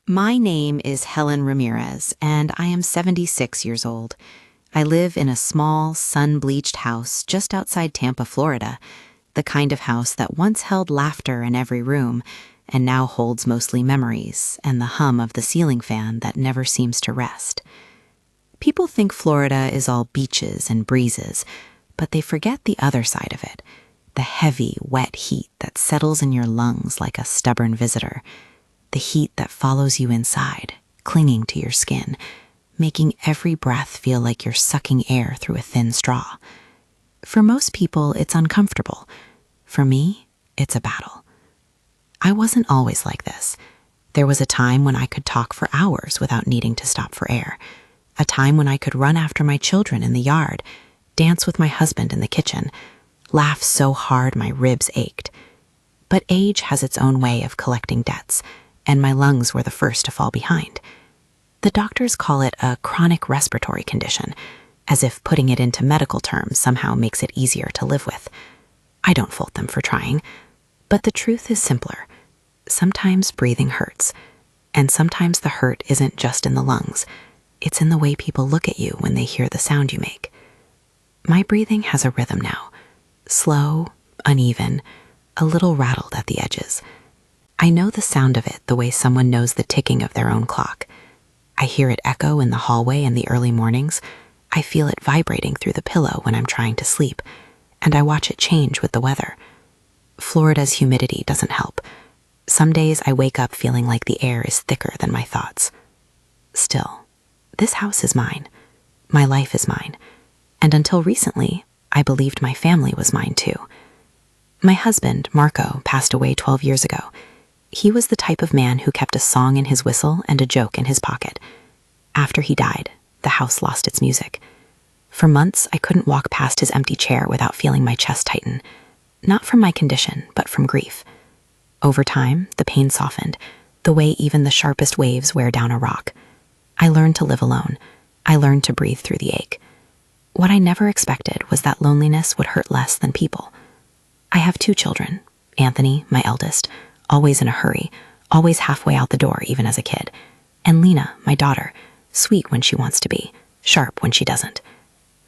My name is Helen Ramirez, and I am 76 years old. I live in a small, sun-bleached house just outside Tampa, Florida, the kind of house that once held laughter in every room and now holds mostly memories and the hum of the ceiling fan that never seems to rest. People think Florida is all beaches and breezes, but they forget the other side of it, the heavy, wet heat that settles in your lungs like a stubborn visitor. The heat that follows you inside, clinging to your skin, making every breath feel like you're sucking air through a thin straw. For most people, it's uncomfortable. For me, it's a battle. I wasn't always like this. There was a time when I could talk for hours without needing to stop for air. A time when I could run after my children in the yard, dance with my husband in the kitchen, laugh so hard my ribs ached. But age has its own way of collecting debts, and my lungs were the first to fall behind. The doctors call it a chronic respiratory condition, as if putting it into medical terms somehow makes it easier to live with. I don't fault them for trying, but the truth is simpler. Sometimes breathing hurts, and sometimes the hurt isn't just in the lungs. It's in the way people look at you when they hear the sound you make. My breathing has a rhythm now, slow, uneven, a little rattled at the edges. I know the sound of it the way someone knows the ticking of their own clock. I hear it echo in the hallway in the early mornings. I feel it vibrating through the pillow when I'm trying to sleep, and I watch it change with the weather. Florida's humidity doesn't help. Some days I wake up feeling like the air is thicker than my thoughts. Still, this house is mine. My life is mine. And until recently, I believed my family was mine too. My husband, Marco, passed away 12 years ago. He was the type of man who kept a song in his whistle and a joke in his pocket. After he died, the house lost its music. For months, I couldn't walk past his empty chair without feeling my chest tighten, not from my condition, but from grief. Over time, the pain softened, the way even the sharpest waves wear down a rock. I learned to live alone. I learned to breathe through the ache. What I never expected was that loneliness would hurt less than people. I have 2 children, Anthony, my eldest, always in a hurry, always halfway out the door even as a kid, and Lena, my daughter, sweet when she wants to be, sharp when she doesn't.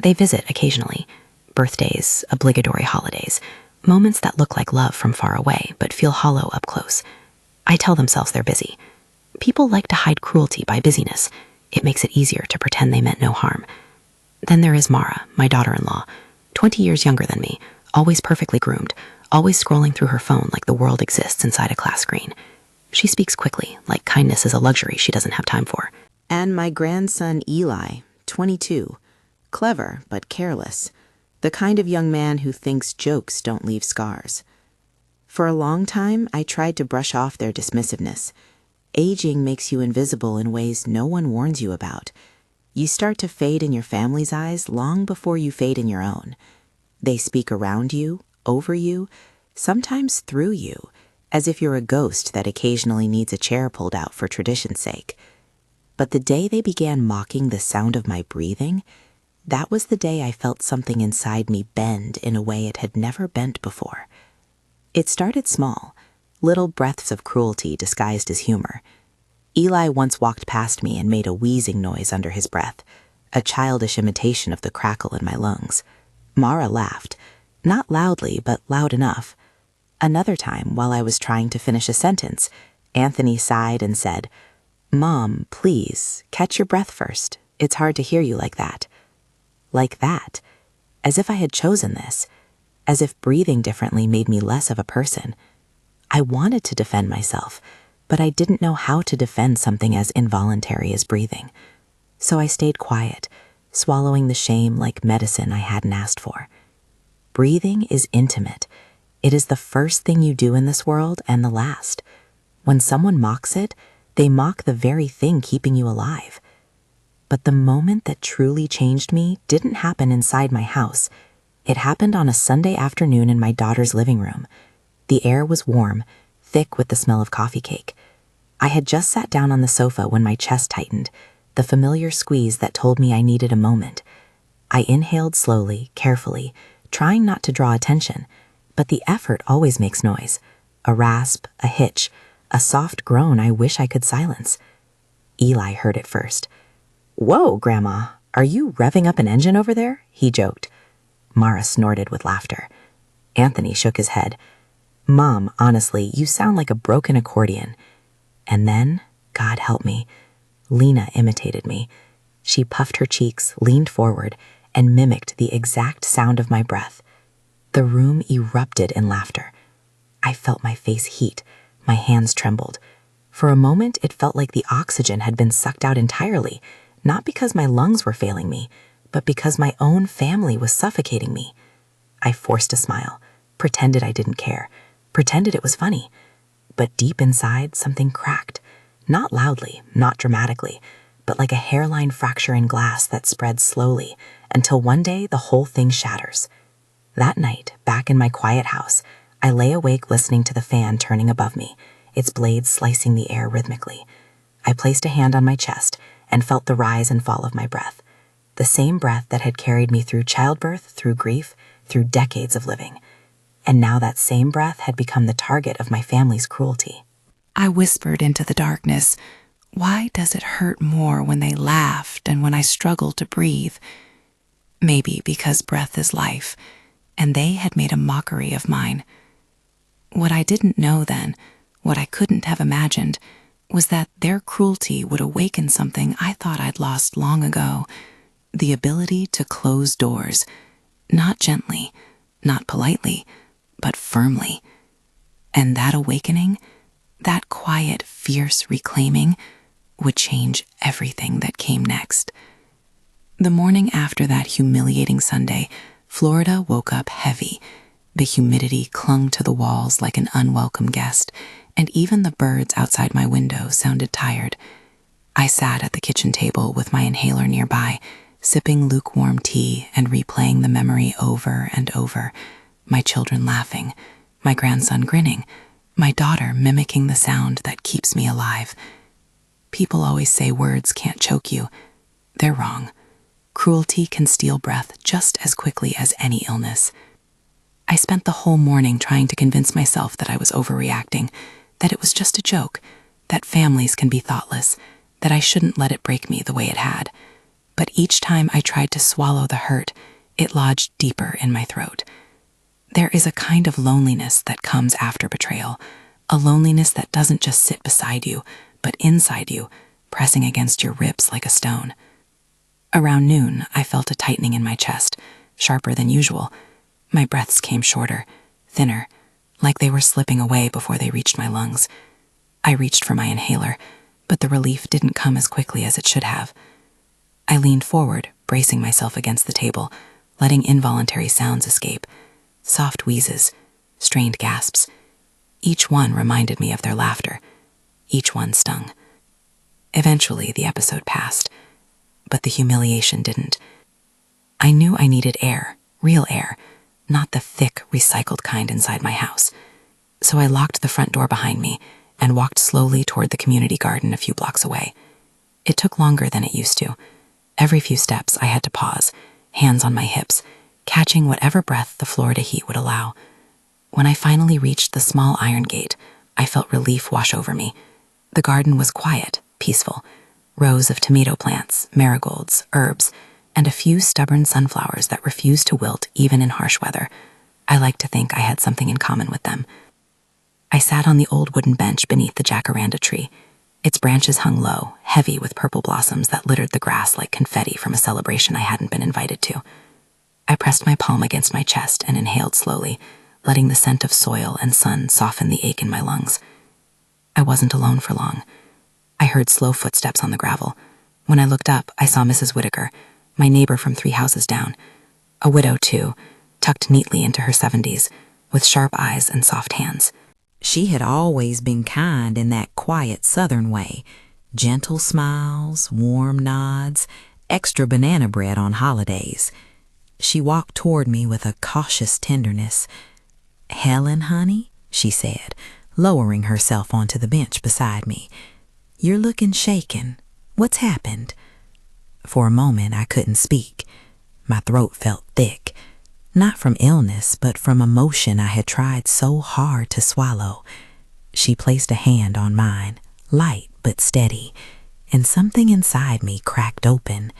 They visit occasionally, birthdays, obligatory holidays, moments that look like love from far away but feel hollow up close. I tell themselves they're busy. People like to hide cruelty by busyness. It makes it easier to pretend they meant no harm. Then there is Mara, my daughter-in-law, 20 years younger than me, always perfectly groomed, always scrolling through her phone like the world exists inside a glass screen. She speaks quickly, like kindness is a luxury she doesn't have time for. And my grandson Eli, 22, clever but careless, the kind of young man who thinks jokes don't leave scars. For a long time, I tried to brush off their dismissiveness. Aging makes you invisible in ways no one warns you about. You start to fade in your family's eyes long before you fade in your own. They speak around you, over you, sometimes through you, as if you're a ghost that occasionally needs a chair pulled out for tradition's sake. But the day they began mocking the sound of my breathing, that was the day I felt something inside me bend in a way it had never bent before. It started small, little breaths of cruelty disguised as humor. Eli once walked past me and made a wheezing noise under his breath, a childish imitation of the crackle in my lungs. Mara laughed, not loudly, but loud enough. Another time, while I was trying to finish a sentence, Anthony sighed and said, "Mom, please, catch your breath first. It's hard to hear you like that." Like that. As if I had chosen this. As if breathing differently made me less of a person. I wanted to defend myself, but I didn't know how to defend something as involuntary as breathing. So I stayed quiet, swallowing the shame like medicine I hadn't asked for. Breathing is intimate. It is the first thing you do in this world and the last. When someone mocks it, they mock the very thing keeping you alive. But the moment that truly changed me didn't happen inside my house. It happened on a Sunday afternoon in my daughter's living room. The air was warm, thick with the smell of coffee cake. I had just sat down on the sofa when my chest tightened, the familiar squeeze that told me I needed a moment. I inhaled slowly, carefully, trying not to draw attention, but the effort always makes noise. A rasp, a hitch, a soft groan I wish I could silence. Eli heard it first. "Whoa, Grandma, are you revving up an engine over there?" he joked. Mara snorted with laughter. Anthony shook his head. "Mom, honestly, you sound like a broken accordion." And then, God help me, Lena imitated me. She puffed her cheeks, leaned forward, and mimicked the exact sound of my breath. The room erupted in laughter. I felt my face heat. My hands trembled. For a moment, it felt like the oxygen had been sucked out entirely, not because my lungs were failing me, but because my own family was suffocating me. I forced a smile, pretended I didn't care, pretended it was funny. But deep inside, something cracked. Not loudly, not dramatically, but like a hairline fracture in glass that spreads slowly until one day the whole thing shatters. That night, back in my quiet house, I lay awake listening to the fan turning above me, its blades slicing the air rhythmically. I placed a hand on my chest and felt the rise and fall of my breath. The same breath that had carried me through childbirth, through grief, through decades of living. And now that same breath had become the target of my family's cruelty. I whispered into the darkness, "Why does it hurt more when they laughed and when I struggled to breathe?" Maybe because breath is life, and they had made a mockery of mine. What I didn't know then, what I couldn't have imagined, was that their cruelty would awaken something I thought I'd lost long ago, the ability to close doors, not gently, not politely, but firmly. And that awakening, that quiet, fierce reclaiming, would change everything that came next. The morning after that humiliating Sunday, Florida woke up heavy. The humidity clung to the walls like an unwelcome guest, and even the birds outside my window sounded tired. I sat at the kitchen table with my inhaler nearby, sipping lukewarm tea and replaying the memory over and over. My children laughing, my grandson grinning, my daughter mimicking the sound that keeps me alive. People always say words can't choke you. They're wrong. Cruelty can steal breath just as quickly as any illness. I spent the whole morning trying to convince myself that I was overreacting, that it was just a joke, that families can be thoughtless, that I shouldn't let it break me the way it had. But each time I tried to swallow the hurt, it lodged deeper in my throat. There is a kind of loneliness that comes after betrayal, a loneliness that doesn't just sit beside you, but inside you, pressing against your ribs like a stone. Around noon, I felt a tightening in my chest, sharper than usual. My breaths came shorter, thinner, like they were slipping away before they reached my lungs. I reached for my inhaler, but the relief didn't come as quickly as it should have. I leaned forward, bracing myself against the table, letting involuntary sounds escape. Soft wheezes, strained gasps. Each one reminded me of their laughter. Each one stung. Eventually, the episode passed, but the humiliation didn't. I knew I needed air, real air, not the thick, recycled kind inside my house. So I locked the front door behind me and walked slowly toward the community garden a few blocks away. It took longer than it used to. Every few steps, I had to pause, hands on my hips, catching whatever breath the Florida heat would allow. When I finally reached the small iron gate, I felt relief wash over me. The garden was quiet, peaceful. Rows of tomato plants, marigolds, herbs, and a few stubborn sunflowers that refused to wilt even in harsh weather. I like to think I had something in common with them. I sat on the old wooden bench beneath the jacaranda tree. Its branches hung low, heavy with purple blossoms that littered the grass like confetti from a celebration I hadn't been invited to. I pressed my palm against my chest and inhaled slowly, letting the scent of soil and sun soften the ache in my lungs. I wasn't alone for long. I heard slow footsteps on the gravel. When I looked up, I saw Mrs. Whitaker, my neighbor from 3 houses down. A widow, too, tucked neatly into her 70s, with sharp eyes and soft hands. She had always been kind in that quiet Southern way. Gentle smiles, warm nods, extra banana bread on holidays. She walked toward me with a cautious tenderness. "Helen, honey," she said, lowering herself onto the bench beside me. "You're looking shaken. What's happened?" For a moment, I couldn't speak. My throat felt thick, not from illness, but from emotion I had tried so hard to swallow. She placed a hand on mine, light but steady, and something inside me cracked open.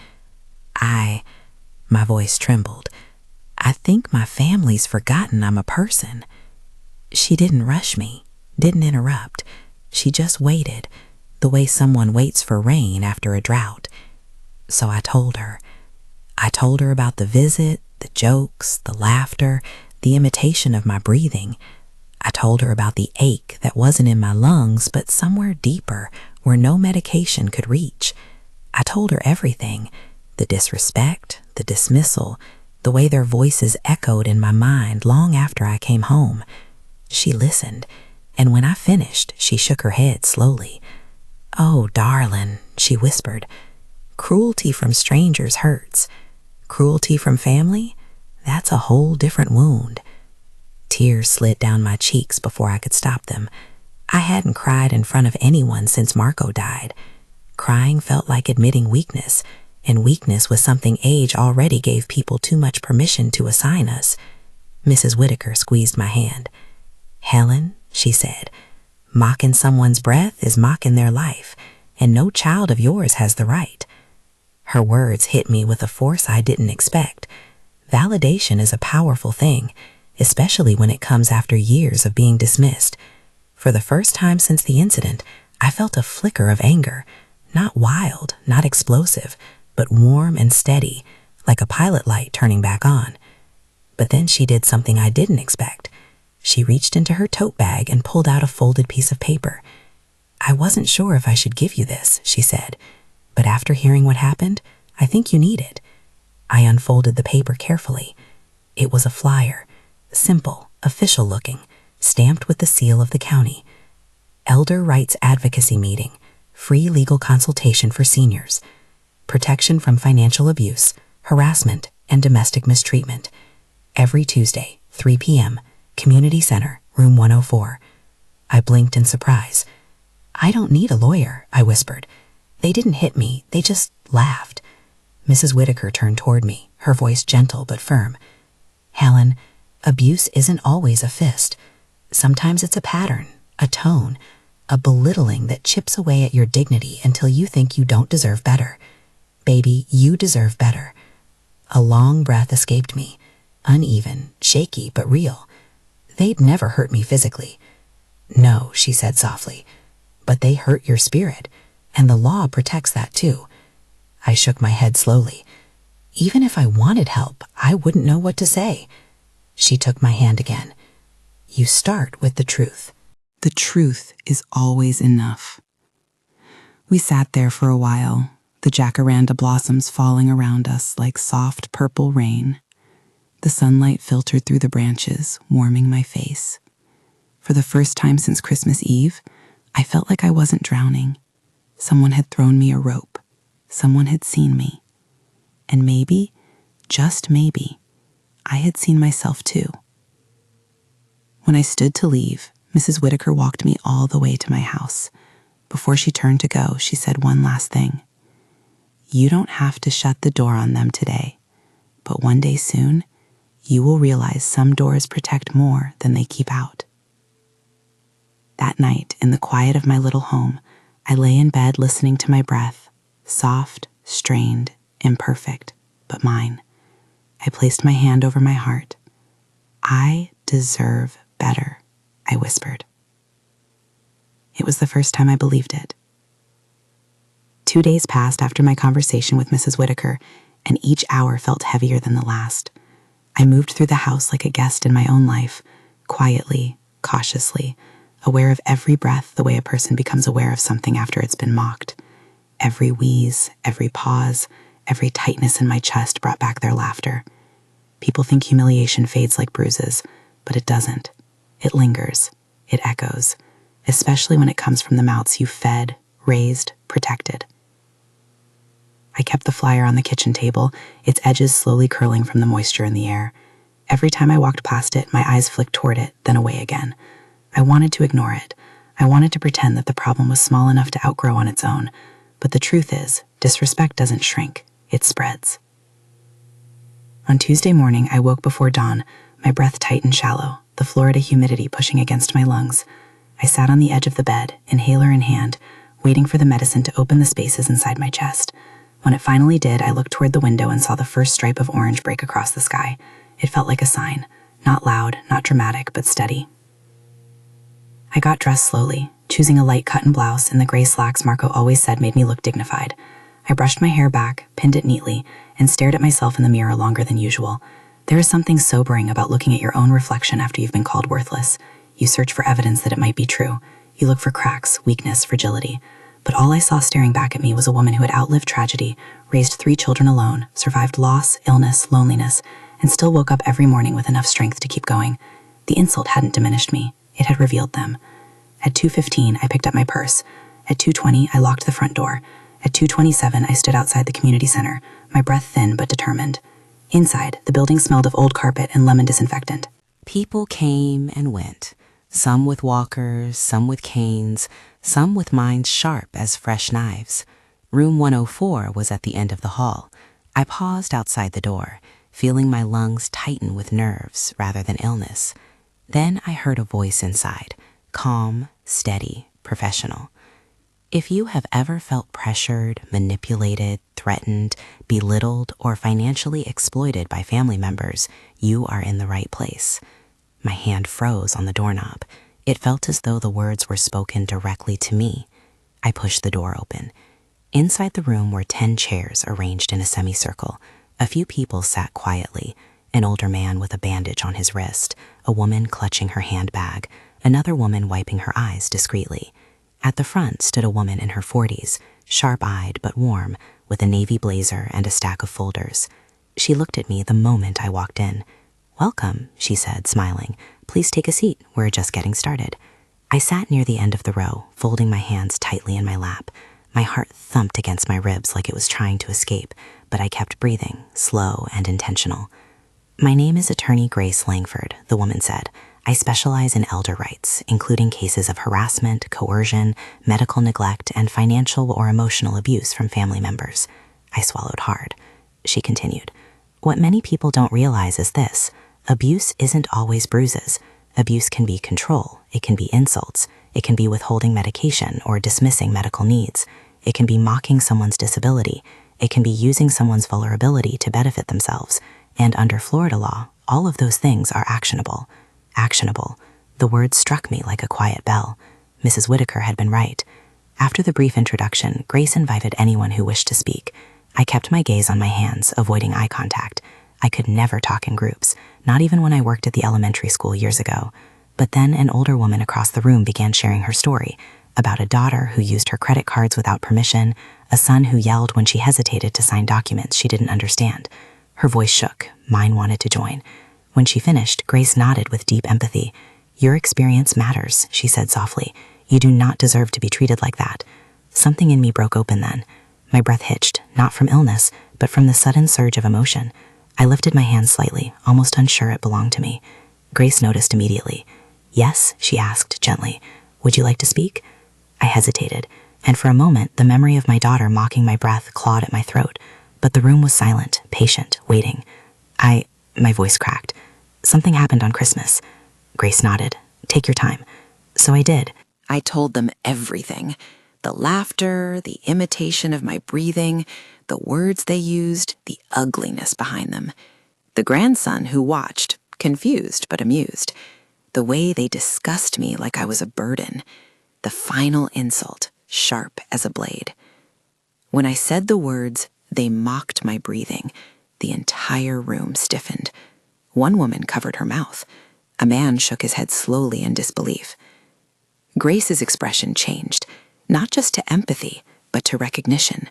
My voice trembled. I think my family's forgotten I'm a person. She didn't rush me, didn't interrupt. She just waited, the way someone waits for rain after a drought. So I told her. I told her about the visit, the jokes, the laughter, the imitation of my breathing. I told her about the ache that wasn't in my lungs, but somewhere deeper where no medication could reach. I told her everything, the disrespect, the dismissal, the way their voices echoed in my mind long after I came home. She listened, and when I finished, she shook her head slowly. "Oh, darling," she whispered, "cruelty from strangers hurts. Cruelty from family? That's a whole different wound." Tears slid down my cheeks before I could stop them. I hadn't cried in front of anyone since Marco died. Crying felt like admitting weakness, and weakness was something age already gave people too much permission to assign us. Mrs. Whitaker squeezed my hand. "Helen," she said, "mocking someone's breath is mocking their life, and no child of yours has the right." Her words hit me with a force I didn't expect. Validation is a powerful thing, especially when it comes after years of being dismissed. For the first time since the incident, I felt a flicker of anger, not wild, not explosive, but warm and steady, like a pilot light turning back on. But then she did something I didn't expect. She reached into her tote bag and pulled out a folded piece of paper. "I wasn't sure if I should give you this," she said, "but after hearing what happened, I think you need it." I unfolded the paper carefully. It was a flyer, simple, official looking, stamped with the seal of the county. Elder Rights Advocacy Meeting, free legal consultation for seniors. Protection from financial abuse, harassment, and domestic mistreatment. Every Tuesday, 3 p.m., Community Center, Room 104. I blinked in surprise. "I don't need a lawyer," I whispered. "They didn't hit me, they just laughed." Mrs. Whitaker turned toward me, her voice gentle but firm. "Helen, abuse isn't always a fist. Sometimes it's a pattern, a tone, a belittling that chips away at your dignity until you think you don't deserve better. Baby, you deserve better." A long breath escaped me, uneven, shaky, but real. "They'd never hurt me physically." "No," she said softly, "but they hurt your spirit, and the law protects that too." I shook my head slowly. Even if I wanted help, I wouldn't know what to say. She took my hand again. "You start with the truth. The truth is always enough." We sat there for a while, the jacaranda blossoms falling around us like soft purple rain. The sunlight filtered through the branches, warming my face. For the first time since Christmas Eve, I felt like I wasn't drowning. Someone had thrown me a rope. Someone had seen me. And maybe, just maybe, I had seen myself too. When I stood to leave, Mrs. Whitaker walked me all the way to my house. Before she turned to go, she said one last thing. "You don't have to shut the door on them today, but one day soon, you will realize some doors protect more than they keep out." That night, in the quiet of my little home, I lay in bed listening to my breath, soft, strained, imperfect, but mine. I placed my hand over my heart. "I deserve better," I whispered. It was the first time I believed it. 2 days passed after my conversation with Mrs. Whitaker, and each hour felt heavier than the last. I moved through the house like a guest in my own life, quietly, cautiously, aware of every breath the way a person becomes aware of something after it's been mocked. Every wheeze, every pause, every tightness in my chest brought back their laughter. People think humiliation fades like bruises, but it doesn't. It lingers. It echoes, especially when it comes from the mouths you fed, raised, protected. I kept the flyer on the kitchen table, its edges slowly curling from the moisture in the air. Every time I walked past it, my eyes flicked toward it, then away again. I wanted to ignore it. I wanted to pretend that the problem was small enough to outgrow on its own. But the truth is, disrespect doesn't shrink, it spreads. On Tuesday morning, I woke before dawn, my breath tight and shallow, the Florida humidity pushing against my lungs. I sat on the edge of the bed, inhaler in hand, waiting for the medicine to open the spaces inside my chest. When it finally did, I looked toward the window and saw the first stripe of orange break across the sky. It felt like a sign. Not loud, not dramatic, but steady. I got dressed slowly, choosing a light cotton blouse and the gray slacks Marco always said made me look dignified. I brushed my hair back, pinned it neatly, and stared at myself in the mirror longer than usual. There is something sobering about looking at your own reflection after you've been called worthless. You search for evidence that it might be true. You look for cracks, weakness, fragility. But all I saw staring back at me was a woman who had outlived tragedy, raised 3 children alone, survived loss, illness, loneliness, and still woke up every morning with enough strength to keep going. The insult hadn't diminished me. It had revealed them. At 2:15, I picked up my purse. At 2:20, I locked the front door. At 2:27, I stood outside the community center, my breath thin but determined. Inside, the building smelled of old carpet and lemon disinfectant. People came and went, some with walkers, some with canes, some with minds sharp as fresh knives. Room 104 was at the end of the hall. I paused outside the door, feeling my lungs tighten with nerves rather than illness. Then I heard a voice inside, calm, steady, professional. If you have ever felt pressured, manipulated, threatened, belittled, or financially exploited by family members, you are in the right place. My hand froze on the doorknob. It felt as though the words were spoken directly to me. I pushed the door open. Inside the room were 10 chairs arranged in a semicircle. A few people sat quietly, an older man with a bandage on his wrist, a woman clutching her handbag, another woman wiping her eyes discreetly. At the front stood a woman in her 40s, sharp-eyed but warm, with a navy blazer and a stack of folders. She looked at me the moment I walked in. "Welcome," she said, smiling. "Please take a seat. We're just getting started." I sat near the end of the row, folding my hands tightly in my lap. My heart thumped against my ribs like it was trying to escape, but I kept breathing, slow and intentional. "My name is Attorney Grace Langford," the woman said. "I specialize in elder rights, including cases of harassment, coercion, medical neglect, and financial or emotional abuse from family members." I swallowed hard. She continued, "What many people don't realize is this. Abuse isn't always bruises. Abuse can be control. It can be insults. It can be withholding medication or dismissing medical needs. It can be mocking someone's disability. It can be using someone's vulnerability to benefit themselves. And under Florida law, all of those things are actionable." Actionable. The word struck me like a quiet bell. Mrs. Whitaker had been right. After the brief introduction, Grace invited anyone who wished to speak. I kept my gaze on my hands, avoiding eye contact. I could never talk in groups, not even when I worked at the elementary school years ago. But then an older woman across the room began sharing her story about a daughter who used her credit cards without permission, a son who yelled when she hesitated to sign documents she didn't understand. Her voice shook. Mine wanted to join. When she finished, Grace nodded with deep empathy. "Your experience matters," she said softly. "You do not deserve to be treated like that." Something in me broke open then. My breath hitched, not from illness, but from the sudden surge of emotion. I lifted my hand slightly, almost unsure it belonged to me. Grace noticed immediately. "Yes?" she asked gently. "Would you like to speak?" I hesitated, and for a moment the memory of my daughter mocking my breath clawed at my throat. But the room was silent, patient, waiting. My voice cracked. "Something happened on Christmas." Grace nodded. "Take your time." So I did. I told them everything. The laughter, the imitation of my breathing, the words they used, the ugliness behind them. The grandson who watched, confused but amused. The way they discussed me like I was a burden. The final insult, sharp as a blade. When I said the words, they mocked my breathing. The entire room stiffened. One woman covered her mouth. A man shook his head slowly in disbelief. Grace's expression changed, not just to empathy, but to recognition.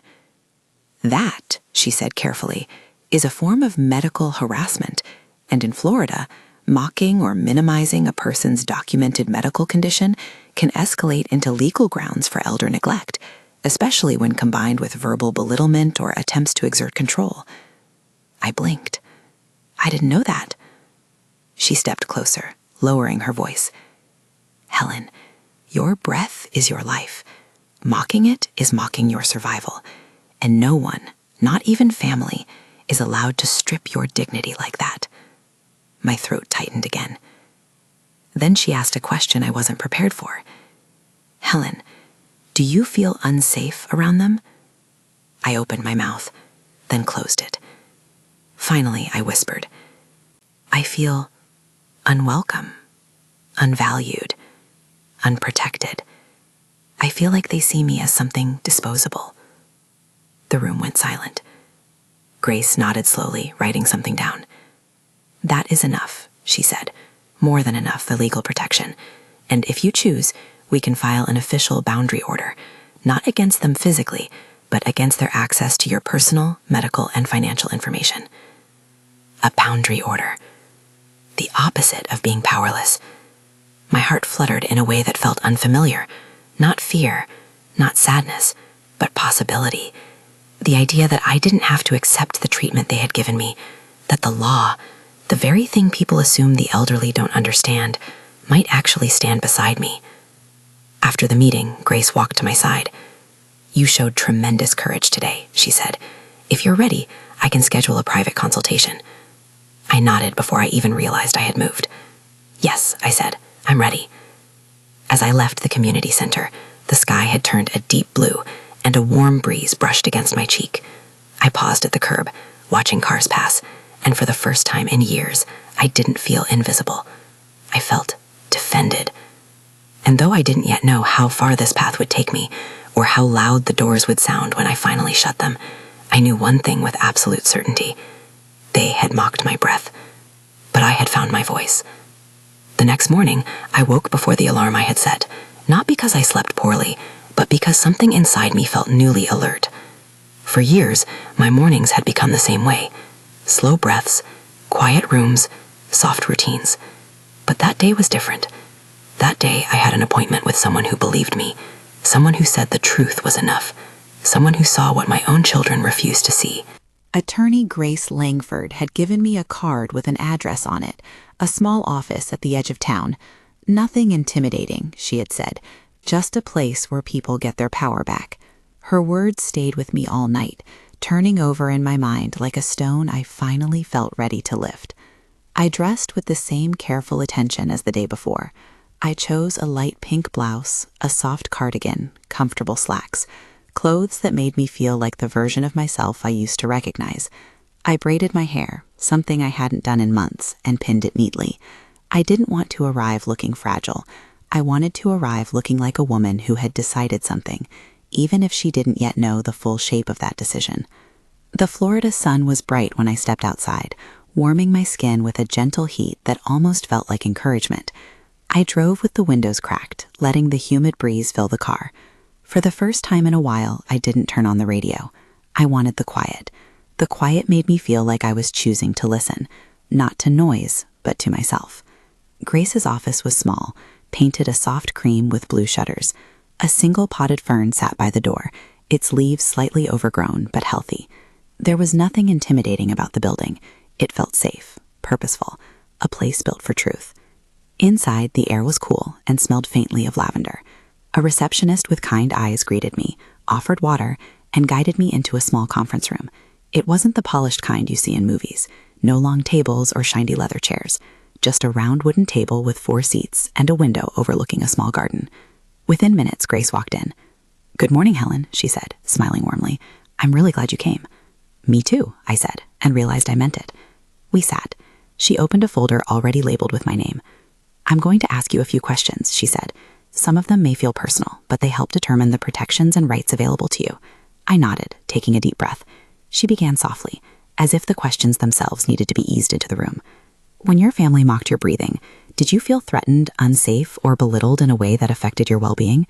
"That," she said carefully, "is a form of medical harassment, and in Florida, mocking or minimizing a person's documented medical condition can escalate into legal grounds for elder neglect, especially when combined with verbal belittlement or attempts to exert control." I blinked. "I didn't know that." She stepped closer, lowering her voice. "Helen, your breath is your life. Mocking it is mocking your survival. And no one, not even family, is allowed to strip your dignity like that." My throat tightened again. Then she asked a question I wasn't prepared for. "Helen, do you feel unsafe around them?" I opened my mouth, then closed it. Finally, I whispered, "I feel unwelcome, unvalued, unprotected. I feel like they see me as something disposable." The room went silent. Grace nodded slowly, writing something down. "That is enough," she said. "More than enough, the legal protection. And if you choose, we can file an official boundary order, not against them physically, but against their access to your personal, medical, and financial information." A boundary order. The opposite of being powerless. My heart fluttered in a way that felt unfamiliar. Not fear, not sadness, but possibility. The idea that I didn't have to accept the treatment they had given me, that the law, the very thing people assume the elderly don't understand, might actually stand beside me. After the meeting, Grace walked to my side. "You showed tremendous courage today," she said. "If you're ready, I can schedule a private consultation." I nodded before I even realized I had moved. "Yes," I said, "I'm ready." As I left the community center, the sky had turned a deep blue, and a warm breeze brushed against my cheek. I paused at the curb, watching cars pass, and for the first time in years, I didn't feel invisible. I felt defended. And though I didn't yet know how far this path would take me, or how loud the doors would sound when I finally shut them, I knew one thing with absolute certainty. They had mocked my breath, but I had found my voice. The next morning, I woke before the alarm I had set, not because I slept poorly, but because something inside me felt newly alert. For years, my mornings had become the same way. Slow breaths, quiet rooms, soft routines. But that day was different. That day, I had an appointment with someone who believed me, someone who said the truth was enough, someone who saw what my own children refused to see. Attorney Grace Langford had given me a card with an address on it, a small office at the edge of town. Nothing intimidating, she had said, just a place where people get their power back. Her words stayed with me all night, turning over in my mind like a stone I finally felt ready to lift. I dressed with the same careful attention as the day before. I chose a light pink blouse, a soft cardigan, comfortable slacks, clothes that made me feel like the version of myself I used to recognize. I braided my hair, something I hadn't done in months, and pinned it neatly. I didn't want to arrive looking fragile. I wanted to arrive looking like a woman who had decided something, even if she didn't yet know the full shape of that decision. The Florida sun was bright when I stepped outside, warming my skin with a gentle heat that almost felt like encouragement. I drove with the windows cracked, letting the humid breeze fill the car. For the first time in a while, I didn't turn on the radio. I wanted the quiet. The quiet made me feel like I was choosing to listen, not to noise, but to myself. Grace's office was small, painted a soft cream with blue shutters. A single potted fern sat by the door, its leaves slightly overgrown but healthy. There was nothing intimidating about the building. It felt safe, purposeful, a place built for truth. Inside, the air was cool and smelled faintly of lavender. A receptionist with kind eyes greeted me, offered water, and guided me into a small conference room. It wasn't the polished kind you see in movies. No long tables or shiny leather chairs. Just a round wooden table with 4 seats and a window overlooking a small garden. Within minutes, Grace walked in. "Good morning, Helen," she said, smiling warmly. "I'm really glad you came." "Me too," I said, and realized I meant it. We sat. She opened a folder already labeled with my name. "I'm going to ask you a few questions," she said. "Some of them may feel personal, but they help determine the protections and rights available to you." I nodded, taking a deep breath. She began softly, as if the questions themselves needed to be eased into the room. "When your family mocked your breathing, did you feel threatened, unsafe, or belittled in a way that affected your well-being?"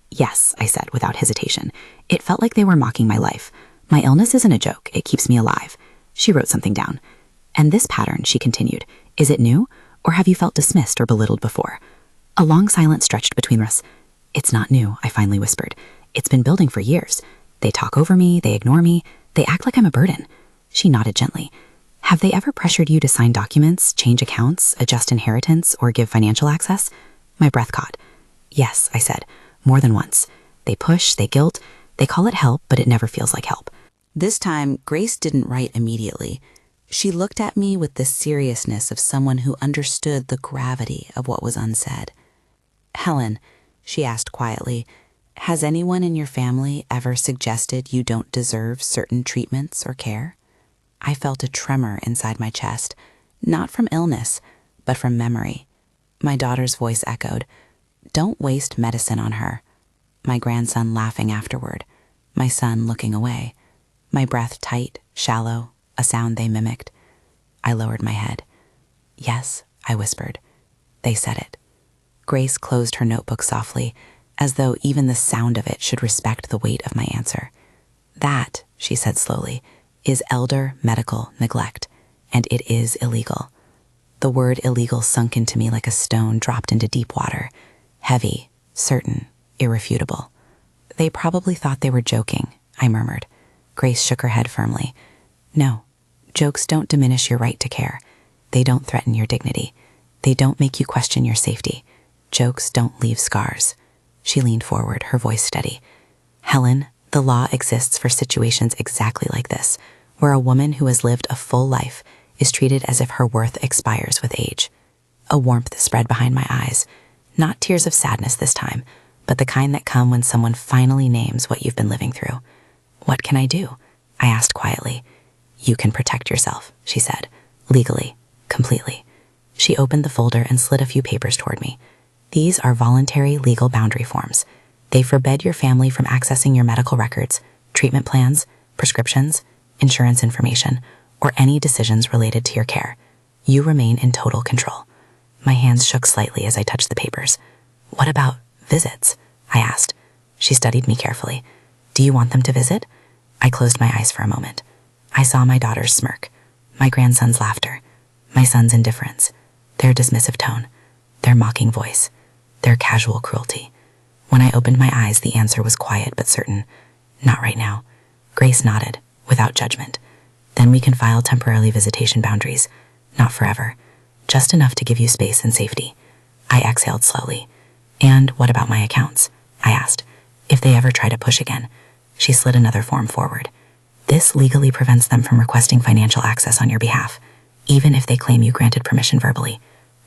"Yes," I said without hesitation. "It felt like they were mocking my life. My illness isn't a joke. It keeps me alive." She wrote something down. "And this pattern," she continued, "is it new, or have you felt dismissed or belittled before?" A long silence stretched between us. "It's not new," I finally whispered. "It's been building for years. They talk over me, they ignore me, they act like I'm a burden." She nodded gently. "Have they ever pressured you to sign documents, change accounts, adjust inheritance, or give financial access?" My breath caught. "Yes," I said, "more than once. They push, they guilt, they call it help, but it never feels like help." This time, Grace didn't write immediately. She looked at me with the seriousness of someone who understood the gravity of what was unsaid. "Helen," she asked quietly, "has anyone in your family ever suggested you don't deserve certain treatments or care?" I felt a tremor inside my chest, not from illness, but from memory. My daughter's voice echoed, "Don't waste medicine on her." My grandson laughing afterward, my son looking away, my breath tight, shallow, a sound they mimicked. I lowered my head. "Yes," I whispered. They said it. Grace closed her notebook softly, as though even the sound of it should respect the weight of my answer. "That," she said slowly, "is elder medical neglect, and it is illegal." The word illegal sunk into me like a stone dropped into deep water, heavy, certain, irrefutable. "They probably thought they were joking," I murmured. Grace shook her head firmly. "No, jokes don't diminish your right to care. They don't threaten your dignity. They don't make you question your safety. Jokes don't leave scars." She leaned forward, her voice steady. "Helen, the law exists for situations exactly like this, where a woman who has lived a full life is treated as if her worth expires with age." A warmth spread behind my eyes, not tears of sadness this time, but the kind that come when someone finally names what you've been living through. "What can I do?" I asked quietly. "You can protect yourself," she said, "legally, completely." She opened the folder and slid a few papers toward me. "These are voluntary legal boundary forms. They forbid your family from accessing your medical records, treatment plans, prescriptions, insurance information, or any decisions related to your care. You remain in total control." My hands shook slightly as I touched the papers. "What about visits?" I asked. She studied me carefully. "Do you want them to visit?" I closed my eyes for a moment. I saw my daughter's smirk, my grandson's laughter, my son's indifference, their dismissive tone, their mocking voice, their casual cruelty. When I opened my eyes, the answer was quiet but certain. "Not right now." Grace nodded, without judgment. "Then we can file temporary visitation boundaries. Not forever. Just enough to give you space and safety." I exhaled slowly. "And what about my accounts?" I asked. "If they ever try to push again." She slid another form forward. "This legally prevents them from requesting financial access on your behalf, even if they claim you granted permission verbally."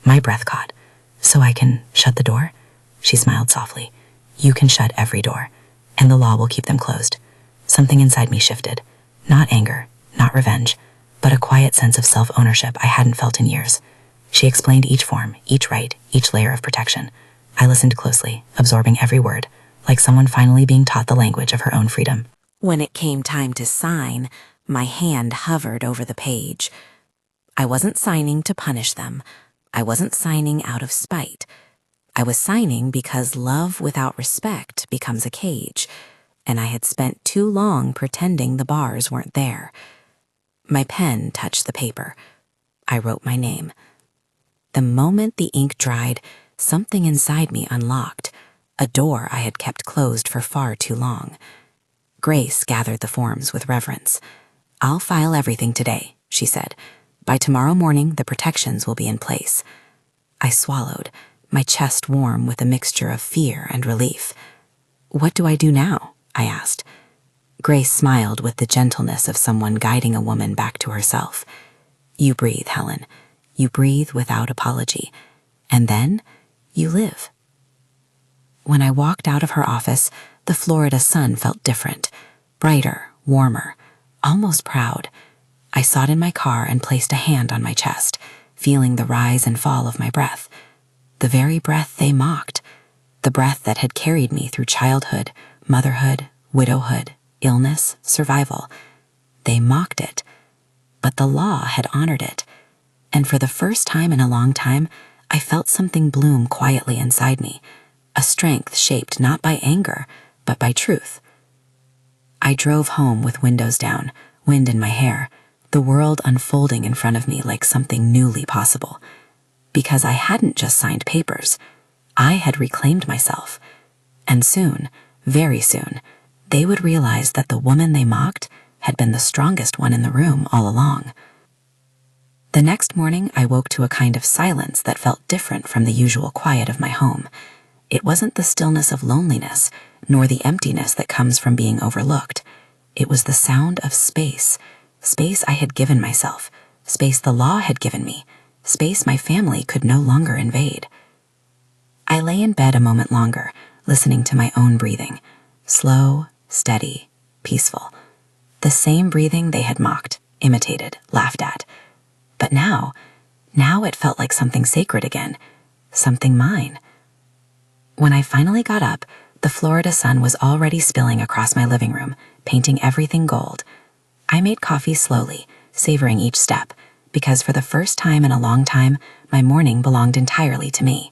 My breath caught. "So I can shut the door?" She smiled softly. "You can shut every door, and the law will keep them closed." Something inside me shifted. Not anger, not revenge, but a quiet sense of self-ownership I hadn't felt in years. She explained each form, each right, each layer of protection. I listened closely, absorbing every word, like someone finally being taught the language of her own freedom. When it came time to sign, my hand hovered over the page. I wasn't signing to punish them. I wasn't signing out of spite. I was signing because love without respect becomes a cage, and I had spent too long pretending the bars weren't there. My pen touched the paper. I wrote my name. The moment the ink dried, something inside me unlocked, a door I had kept closed for far too long. Grace gathered the forms with reverence. "I'll file everything today," she said. "By tomorrow morning, the protections will be in place." I swallowed, my chest warm with a mixture of fear and relief. "What do I do now?" I asked. Grace smiled with the gentleness of someone guiding a woman back to herself. "You breathe, Helen. You breathe without apology. And then you live." When I walked out of her office, the Florida sun felt different, brighter, warmer, almost proud. I sat in my car and placed a hand on my chest, feeling the rise and fall of my breath. The very breath they mocked, the breath that had carried me through childhood, motherhood, widowhood, illness, survival. They mocked it, but the law had honored it. And for the first time in a long time, I felt something bloom quietly inside me, a strength shaped not by anger, but by truth. I drove home with windows down, wind in my hair, the world unfolding in front of me like something newly possible. Because I hadn't just signed papers, I had reclaimed myself. And soon, very soon, they would realize that the woman they mocked had been the strongest one in the room all along. The next morning, I woke to a kind of silence that felt different from the usual quiet of my home. It wasn't the stillness of loneliness, nor the emptiness that comes from being overlooked. It was the sound of space, space I had given myself, space the law had given me, space my family could no longer invade. I lay in bed a moment longer, listening to my own breathing, slow, steady, peaceful. The same breathing they had mocked, imitated, laughed at. But now it felt like something sacred again, something mine. When I finally got up, the Florida sun was already spilling across my living room, painting everything gold. I made coffee slowly, savoring each step, because for the first time in a long time, my morning belonged entirely to me.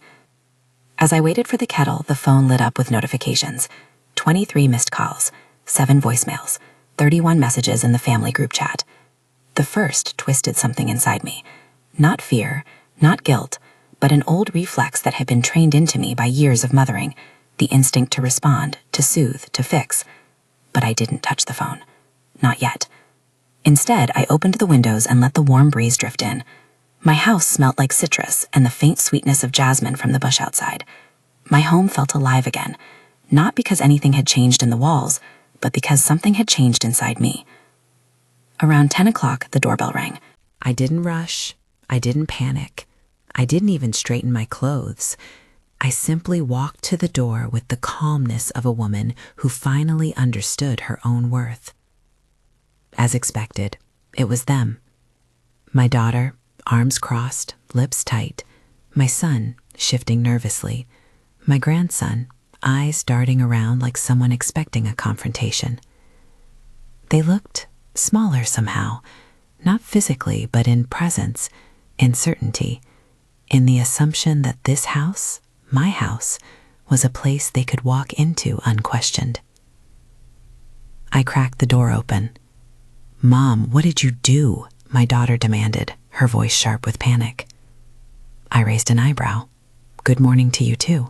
As I waited for the kettle, the phone lit up with notifications. 23 missed calls, 7 voicemails, 31 messages in the family group chat. The first twisted something inside me. Not fear, not guilt, but an old reflex that had been trained into me by years of mothering, the instinct to respond, to soothe, to fix. But I didn't touch the phone. Not yet. Instead, I opened the windows and let the warm breeze drift in. My house smelt like citrus and the faint sweetness of jasmine from the bush outside. My home felt alive again, not because anything had changed in the walls, but because something had changed inside me. Around 10 o'clock, the doorbell rang. I didn't rush. I didn't panic. I didn't even straighten my clothes. I simply walked to the door with the calmness of a woman who finally understood her own worth. As expected, it was them. My daughter, arms crossed, lips tight. My son, shifting nervously. My grandson, eyes darting around like someone expecting a confrontation. They looked smaller somehow, not physically, but in presence, in certainty, in the assumption that this house, my house, was a place they could walk into unquestioned. I cracked the door open. "Mom, what did you do?" my daughter demanded, her voice sharp with panic. I raised an eyebrow. "Good morning to you too."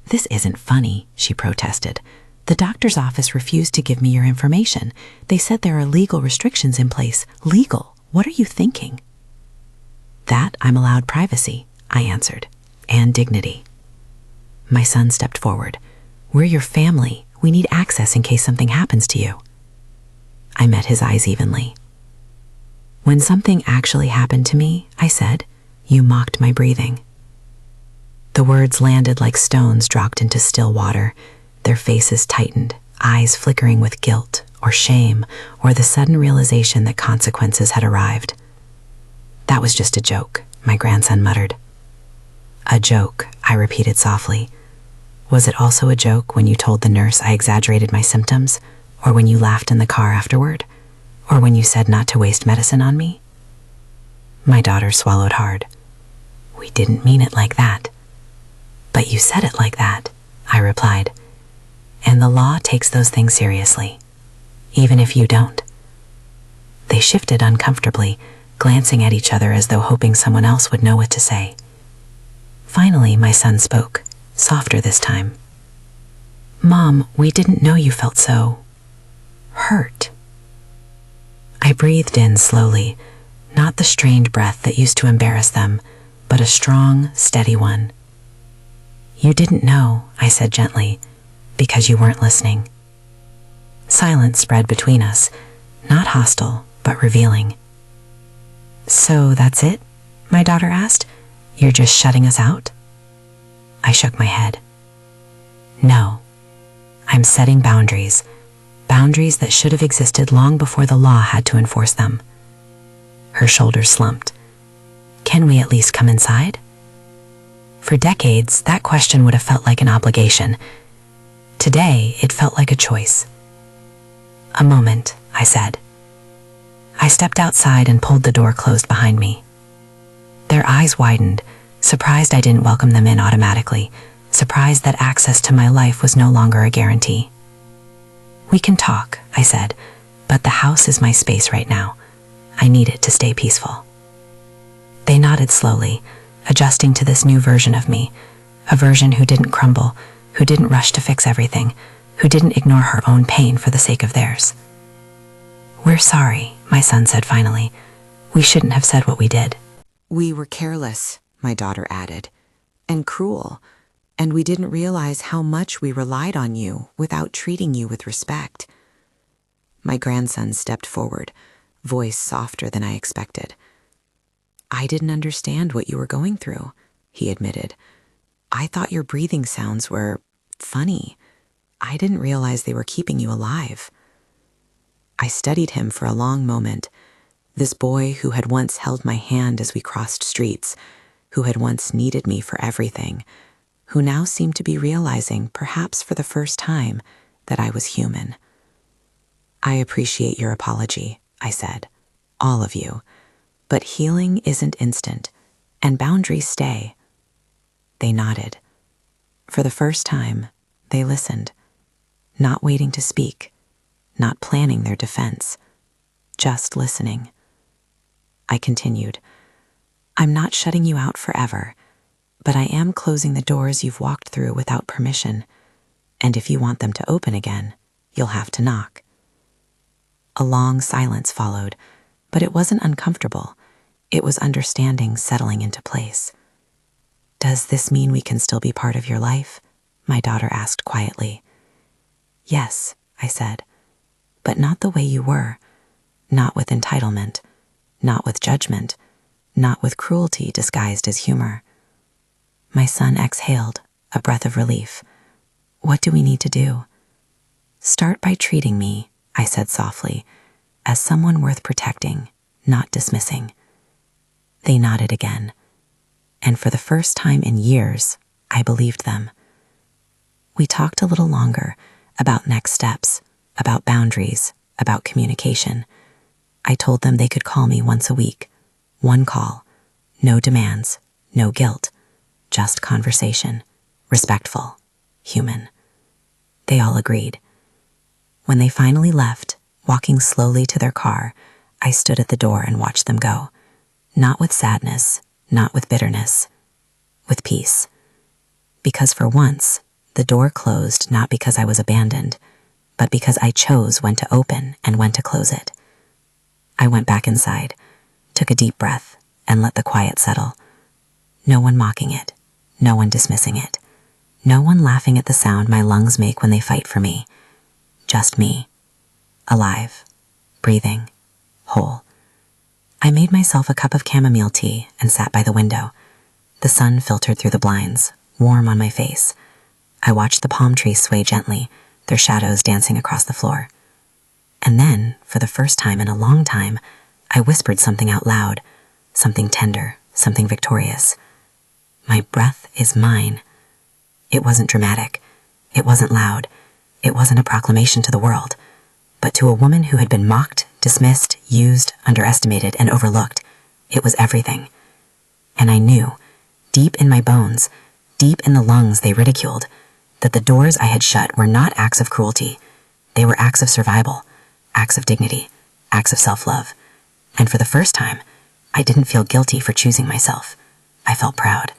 "This isn't funny," she protested. "The doctor's office refused to give me your information. They said there are legal restrictions in place. Legal? What are you thinking?" "That I'm allowed privacy," I answered, "and dignity." My son stepped forward. "We're your family. We need access in case something happens to you." I met his eyes evenly. "When something actually happened to me," I said, "you mocked my breathing." The words landed like stones dropped into still water, their faces tightened, eyes flickering with guilt or shame or the sudden realization that consequences had arrived. "That was just a joke," my grandson muttered. "A joke," I repeated softly. "Was it also a joke when you told the nurse I exaggerated my symptoms, or when you laughed in the car afterward, or when you said not to waste medicine on me?" My daughter swallowed hard. "We didn't mean it like that." "But you said it like that," I replied. "And the law takes those things seriously, even if you don't." They shifted uncomfortably, glancing at each other as though hoping someone else would know what to say. Finally, my son spoke, softer this time. "Mom, we didn't know you felt so hurt." I breathed in slowly, not the strained breath that used to embarrass them, but a strong, steady one. "You didn't know," I said gently, "because you weren't listening." Silence spread between us, not hostile, but revealing. "So that's it?" my daughter asked. "You're just shutting us out?" I shook my head. "No. I'm setting boundaries. Boundaries that should have existed long before the law had to enforce them." Her shoulders slumped. "Can we at least come inside?" For decades, that question would have felt like an obligation. Today, it felt like a choice. "A moment," I said. I stepped outside and pulled the door closed behind me. Their eyes widened, surprised I didn't welcome them in automatically, surprised that access to my life was no longer a guarantee. "We can talk," I said, "but the house is my space right now. I need it to stay peaceful." They nodded slowly, adjusting to this new version of me, a version who didn't crumble, who didn't rush to fix everything, who didn't ignore her own pain for the sake of theirs. "We're sorry," my son said finally. "We shouldn't have said what we did." "We were careless," my daughter added, "and cruel, and we didn't realize how much we relied on you without treating you with respect." My grandson stepped forward, voice softer than I expected. "I didn't understand what you were going through," he admitted. "I thought your breathing sounds were funny. I didn't realize they were keeping you alive." I studied him for a long moment, this boy who had once held my hand as we crossed streets, who had once needed me for everything, who now seemed to be realizing, perhaps for the first time, that I was human. "I appreciate your apology," I said. "All of you. But healing isn't instant, and boundaries stay." They nodded. For the first time, they listened, not waiting to speak, not planning their defense, just listening. I continued, "I'm not shutting you out forever, but I am closing the doors you've walked through without permission, and if you want them to open again, you'll have to knock." A long silence followed, but it wasn't uncomfortable. It was understanding settling into place. "Does this mean we can still be part of your life?" my daughter asked quietly. "Yes," I said, "but not the way you were, not with entitlement, not with judgment, not with cruelty disguised as humor." My son exhaled, a breath of relief. "What do we need to do?" "Start by treating me," I said softly, "as someone worth protecting, not dismissing." They nodded again, and for the first time in years, I believed them. We talked a little longer about next steps, about boundaries, about communication. I told them they could call me once a week, one call, no demands, no guilt, just conversation, respectful, human. They all agreed. When they finally left, walking slowly to their car, I stood at the door and watched them go. Not with sadness, not with bitterness, with peace. Because for once, the door closed not because I was abandoned, but because I chose when to open and when to close it. I went back inside, took a deep breath, and let the quiet settle. No one mocking it, no one dismissing it, no one laughing at the sound my lungs make when they fight for me. Just me, alive, breathing, whole. I made myself a cup of chamomile tea and sat by the window. The sun filtered through the blinds, warm on my face. I watched the palm trees sway gently, their shadows dancing across the floor. And then, for the first time in a long time, I whispered something out loud, something tender, something victorious. My breath is mine. It wasn't dramatic. It wasn't loud. It wasn't a proclamation to the world. But to a woman who had been mocked, dismissed, used, underestimated, and overlooked, it was everything. And I knew, deep in my bones, deep in the lungs they ridiculed, that the doors I had shut were not acts of cruelty. They were acts of survival, acts of dignity, acts of self-love. And for the first time, I didn't feel guilty for choosing myself. I felt proud.